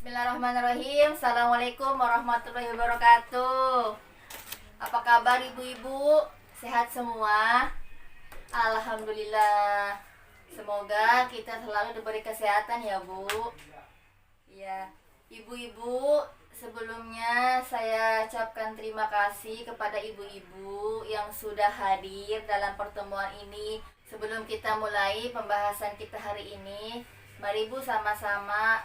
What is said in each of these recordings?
Bismillahirrahmanirrahim. Assalamualaikum warahmatullahi wabarakatuh. Apa kabar ibu-ibu? Sehat semua? Alhamdulillah. Semoga kita selalu diberi kesehatan ya Bu. Ya, ibu-ibu, sebelumnya saya ucapkan terima kasih kepada ibu-ibu yang sudah hadir dalam pertemuan ini. Sebelum kita mulai pembahasan kita hari ini, mari Bu sama-sama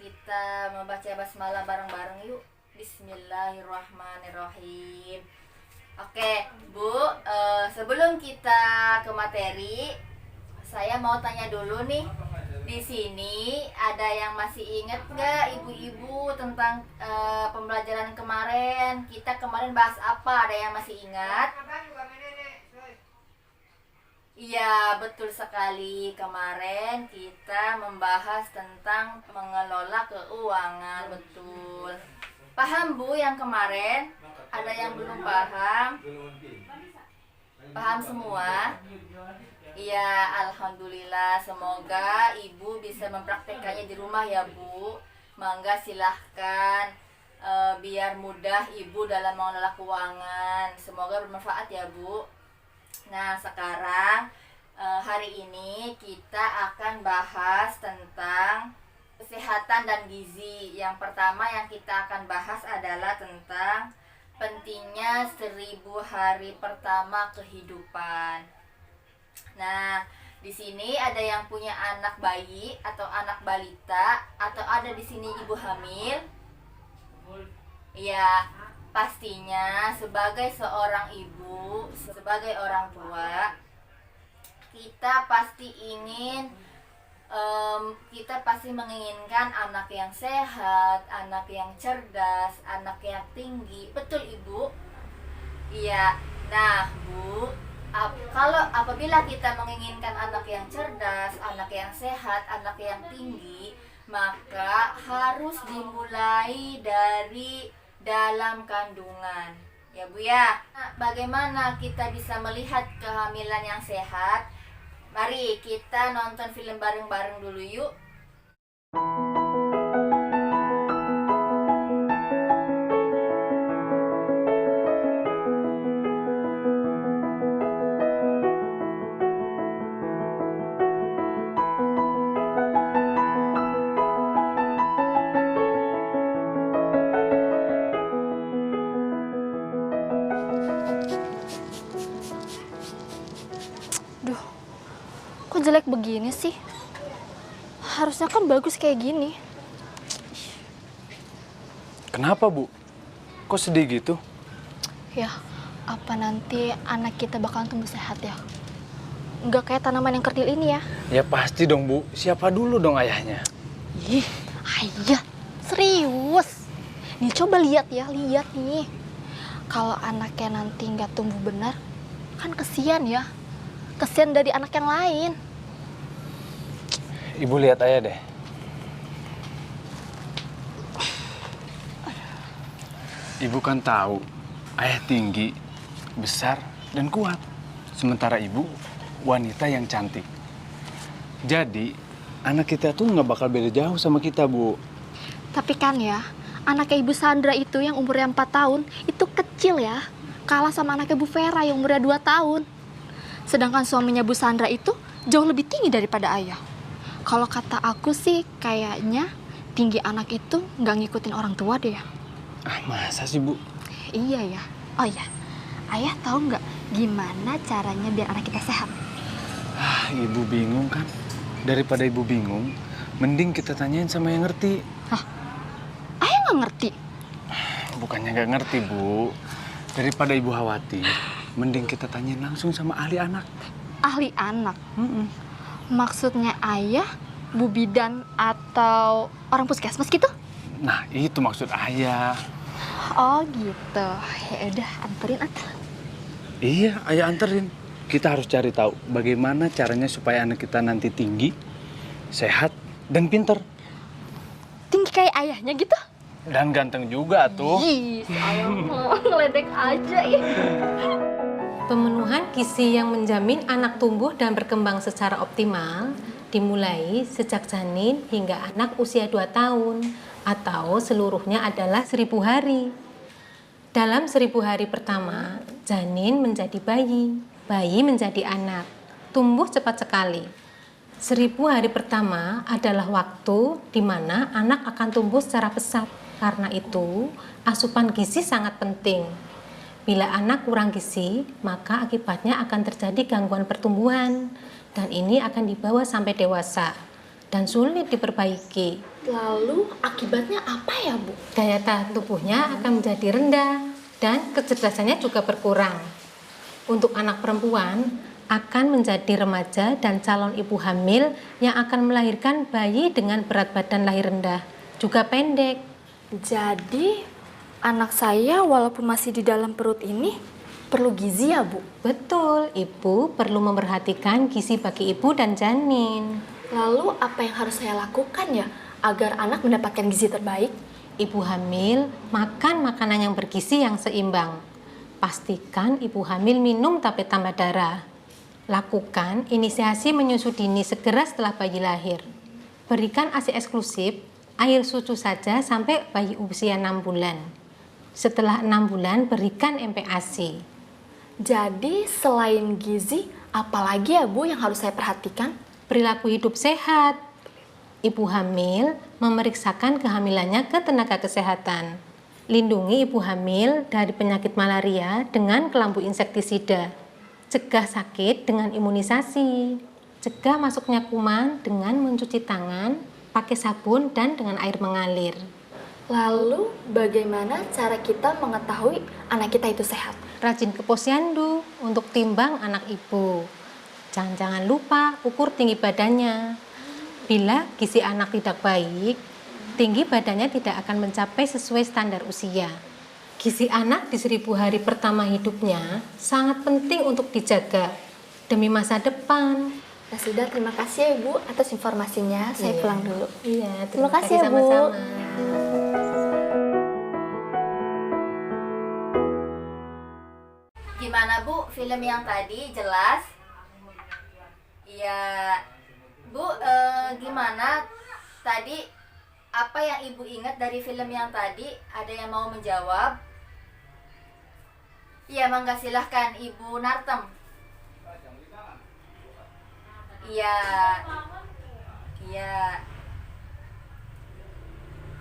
kita membaca basmalah bareng-bareng yuk. Bismillahirrahmanirrahim. Oke Bu, sebelum kita ke materi, saya mau tanya dulu nih. Di sini ada yang masih ingat gak ibu-ibu tentang pembelajaran kemarin? Kita kemarin bahas apa? Ada yang masih ingat? Iya, betul sekali. Kemarin kita membahas tentang mengelola keuangan. Betul. Paham Bu yang kemarin? Ada yang belum paham? Paham semua? Iya, alhamdulillah. Semoga ibu bisa mempraktekannya di rumah ya Bu. Mangga silahkan, biar mudah ibu dalam mengelola keuangan. Semoga bermanfaat ya Bu. Nah, sekarang hari ini kita akan bahas tentang kesehatan dan gizi. Yang pertama yang kita akan bahas adalah tentang pentingnya 1000 hari pertama kehidupan. Nah, di sini ada yang punya anak bayi atau anak balita, atau ada di sini ibu hamil. Iya, pastinya sebagai seorang ibu, sebagai orang tua, kita pasti menginginkan anak yang sehat, anak yang cerdas, anak yang tinggi. Betul Ibu? Iya. Nah Bu, kalau apabila kita menginginkan anak yang cerdas, anak yang sehat, anak yang tinggi, maka harus dimulai dari dalam kandungan. Ya Bu ya. Nah, bagaimana kita bisa melihat kehamilan yang sehat? Mari kita nonton film bareng-bareng dulu yuk. Duh, kok jelek begini sih? Harusnya kan bagus kayak gini. Kenapa, Bu? Kok sedih gitu? Ya, apa nanti anak kita bakalan tumbuh sehat ya? Nggak kayak tanaman yang kerdil ini ya? Ya pasti dong, Bu. Siapa dulu dong ayahnya? Ih, ayah, serius. Nih coba lihat nih. Kalau anaknya nanti nggak tumbuh benar, kan kesian ya. Kesian dari anak yang lain. Ibu lihat ayah deh. Ibu kan tahu, ayah tinggi, besar, dan kuat. Sementara ibu, wanita yang cantik. Jadi, anak kita tuh nggak bakal beda jauh sama kita, Bu. Tapi kan ya, anaknya Ibu Sandra itu yang umurnya 4 tahun, itu kecil ya. Kalah sama anaknya Bu Vera yang umurnya 2 tahun. Sedangkan suaminya Bu Sandra itu jauh lebih tinggi daripada ayah. Kalau kata aku sih kayaknya tinggi anak itu nggak ngikutin orang tua deh ya. Ah, masa sih, Bu? Iya ya. Oh iya, ayah tahu nggak gimana caranya biar anak kita sehat? Ah, ibu bingung kan? Daripada ibu bingung, mending kita tanyain sama yang ngerti. Hah? Ayah nggak ngerti? Bukannya nggak ngerti, Bu. Daripada ibu khawatir, mending kita tanyain langsung sama ahli anak. Ahli anak? Maksudnya ayah, Bu Bidan, atau orang puskesmas gitu? Nah, itu maksud ayah. Oh gitu. Ya udah, anterin atau? Iya, ayah anterin. Kita harus cari tahu bagaimana caranya supaya anak kita nanti tinggi, sehat, dan pinter. Tinggi kayak ayahnya gitu? Dan ganteng juga tuh. Ih, ayah mah ngeledek aja ya. Pemenuhan gizi yang menjamin anak tumbuh dan berkembang secara optimal dimulai sejak janin hingga anak usia 2 tahun atau seluruhnya adalah 1000 hari. Dalam 1000 hari pertama, janin menjadi bayi, bayi menjadi anak, tumbuh cepat sekali. 1000 hari pertama adalah waktu di mana anak akan tumbuh secara pesat. Karena itu, asupan gizi sangat penting. Bila anak kurang gizi, maka akibatnya akan terjadi gangguan pertumbuhan, dan ini akan dibawa sampai dewasa dan sulit diperbaiki. Lalu akibatnya apa ya, Bu? Daya tahan tubuhnya akan menjadi rendah dan kecerdasannya juga berkurang. Untuk anak perempuan, akan menjadi remaja dan calon ibu hamil yang akan melahirkan bayi dengan berat badan lahir rendah, juga pendek. Jadi, anak saya walaupun masih di dalam perut ini perlu gizi ya, Bu? Betul, ibu perlu memperhatikan gizi bagi ibu dan janin. Lalu apa yang harus saya lakukan ya agar anak mendapatkan gizi terbaik? Ibu hamil makan makanan yang bergizi yang seimbang. Pastikan ibu hamil minum tablet tambah darah. Lakukan inisiasi menyusu dini segera setelah bayi lahir. Berikan ASI eksklusif, air susu saja sampai bayi usia 6 bulan. Setelah 6 bulan berikan MPASI. Jadi selain gizi, apalagi ya Bu yang harus saya perhatikan? Perilaku hidup sehat. Ibu hamil memeriksakan kehamilannya ke tenaga kesehatan. Lindungi ibu hamil dari penyakit malaria dengan kelambu insektisida. Cegah sakit dengan imunisasi. Cegah masuknya kuman dengan mencuci tangan, pakai sabun dan dengan air mengalir. Lalu bagaimana cara kita mengetahui anak kita itu sehat? Rajin ke posyandu untuk timbang anak ibu. Jangan lupa ukur tinggi badannya. Bila gizi anak tidak baik, tinggi badannya tidak akan mencapai sesuai standar usia. Gizi anak di 1000 hari pertama hidupnya sangat penting untuk dijaga demi masa depan. Ya sudah, terima kasih ya Ibu atas informasinya. Saya Iya. pulang dulu. Iya, Terima kasih ya, Bu. sama-sama. Gimana Bu, film yang tadi jelas? Iya, Bu, gimana tadi? Apa yang Ibu ingat dari film yang tadi? Ada yang mau menjawab? Iya, mangga silahkan Ibu Nartem. Iya, iya,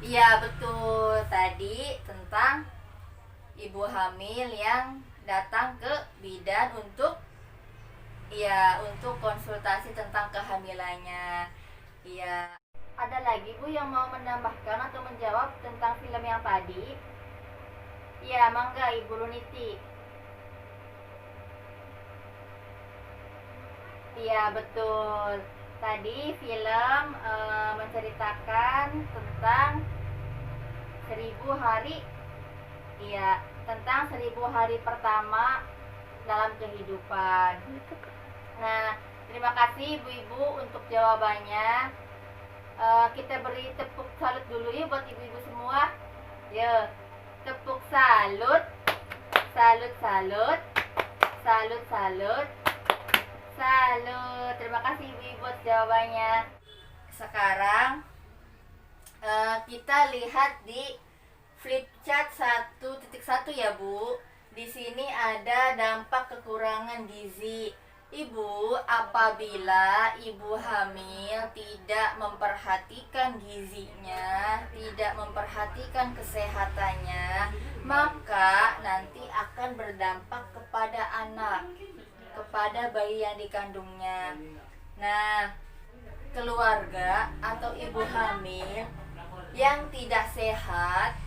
iya betul. Tadi tentang ibu hamil yang datang ke bidan untuk untuk konsultasi tentang kehamilannya. Iya. Ada lagi Bu yang mau menambahkan atau menjawab tentang film yang tadi? Iya, mangga Ibu Luniti. Iya, betul. Tadi film menceritakan tentang 1000 hari. Iya, tentang 1000 hari pertama dalam kehidupan. Nah, terima kasih ibu-ibu untuk jawabannya. Kita beri tepuk salut dulu ya buat ibu-ibu semua. Ya, tepuk salut. Salut, salut. Salut, salut. Salut. Terima kasih ibu-ibu buat jawabannya. Sekarang kita lihat di flip chart 1.1 ya Bu. Di sini ada dampak kekurangan gizi. Ibu, apabila ibu hamil tidak memperhatikan gizinya, tidak memperhatikan kesehatannya, maka nanti akan berdampak kepada anak, kepada bayi yang dikandungnya. Nah, keluarga atau ibu hamil yang tidak sehat,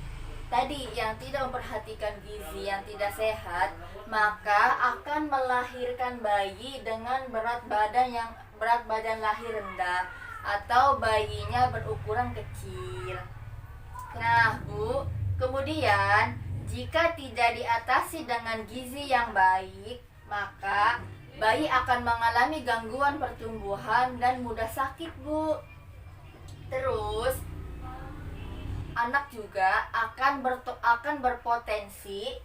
tadi yang tidak memperhatikan gizi, yang tidak sehat, maka akan melahirkan bayi dengan berat badan lahir rendah atau bayinya berukuran kecil. Nah, Bu, kemudian jika tidak diatasi dengan gizi yang baik, maka bayi akan mengalami gangguan pertumbuhan dan mudah sakit, Bu. Terus anak juga akan berpotensi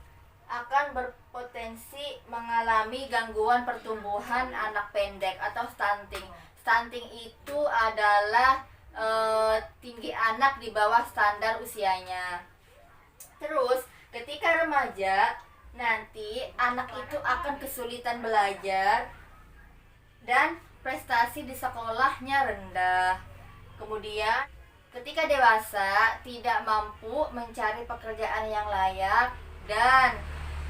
mengalami gangguan pertumbuhan anak pendek atau stunting. Stunting itu adalah tinggi anak di bawah standar usianya. Terus ketika remaja, nanti anak itu akan kesulitan belajar dan prestasi di sekolahnya rendah. Kemudian ketika dewasa tidak mampu mencari pekerjaan yang layak dan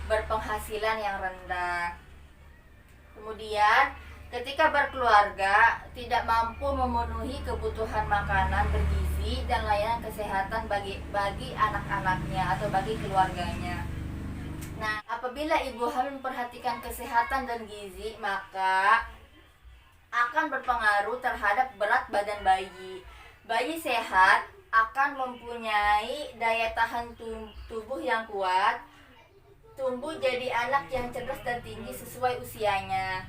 berpenghasilan yang rendah. Kemudian ketika berkeluarga tidak mampu memenuhi kebutuhan makanan bergizi dan layanan kesehatan bagi anak-anaknya atau bagi keluarganya. Nah, apabila ibu hamil memperhatikan kesehatan dan gizi, maka akan berpengaruh terhadap berat badan bayi. Bayi sehat akan mempunyai daya tahan tubuh yang kuat, tumbuh jadi anak yang cerdas dan tinggi sesuai usianya.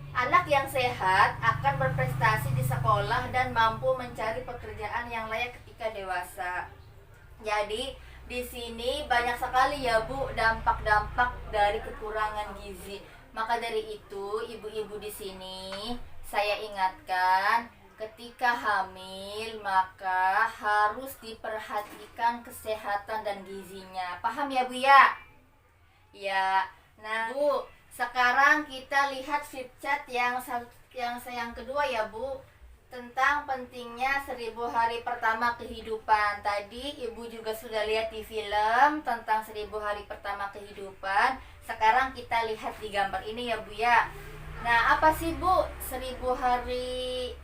Anak yang sehat akan berprestasi di sekolah dan mampu mencari pekerjaan yang layak ketika dewasa. Jadi, di sini banyak sekali ya Bu dampak-dampak dari kekurangan gizi. Maka dari itu, ibu-ibu di sini saya ingatkan, ketika hamil maka harus diperhatikan kesehatan dan gizinya. Paham ya Bu ya? Ya. Nah, Bu, sekarang kita lihat flipchart yang kedua ya Bu, tentang pentingnya 1000 hari pertama kehidupan. Tadi Ibu juga sudah lihat di film tentang 1000 hari pertama kehidupan. Sekarang kita lihat di gambar ini ya Bu ya. Nah, apa sih Bu 1000 hari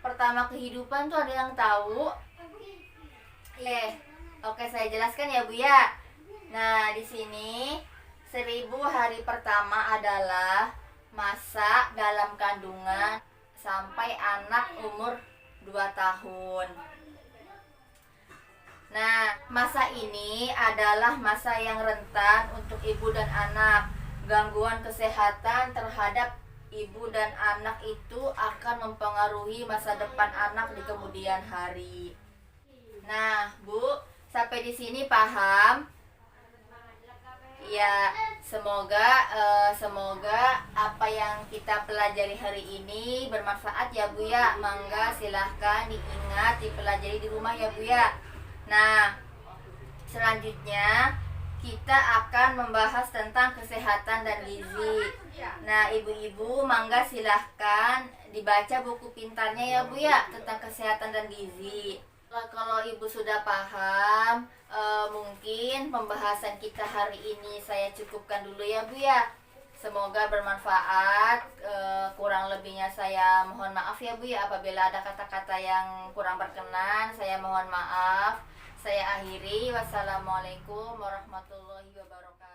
pertama kehidupan tuh, ada yang tahu? Oke, saya jelaskan ya Bu ya. Nah, di sini 1000 hari pertama adalah masa dalam kandungan sampai anak umur 2 tahun. Nah, masa ini adalah masa yang rentan untuk ibu dan anak. Gangguan kesehatan terhadap ibu dan anak itu akan mempengaruhi masa depan anak di kemudian hari. Nah, Bu, sampai di sini paham? Ya, semoga apa yang kita pelajari hari ini bermanfaat ya Bu ya. Mangga silahkan diingat, dipelajari di rumah ya Bu ya. Nah, selanjutnya kita akan membahas tentang kesehatan dan gizi. Nah, ibu-ibu mangga silahkan dibaca buku pintarnya ya Bu ya tentang kesehatan dan gizi. Kalau ibu sudah paham, mungkin pembahasan kita hari ini saya cukupkan dulu ya Bu ya. Semoga bermanfaat. Kurang lebihnya saya mohon maaf ya Bu ya. Apabila ada kata-kata yang kurang berkenan, saya mohon maaf. Saya akhiri. Wassalamualaikum warahmatullahi wabarakatuh.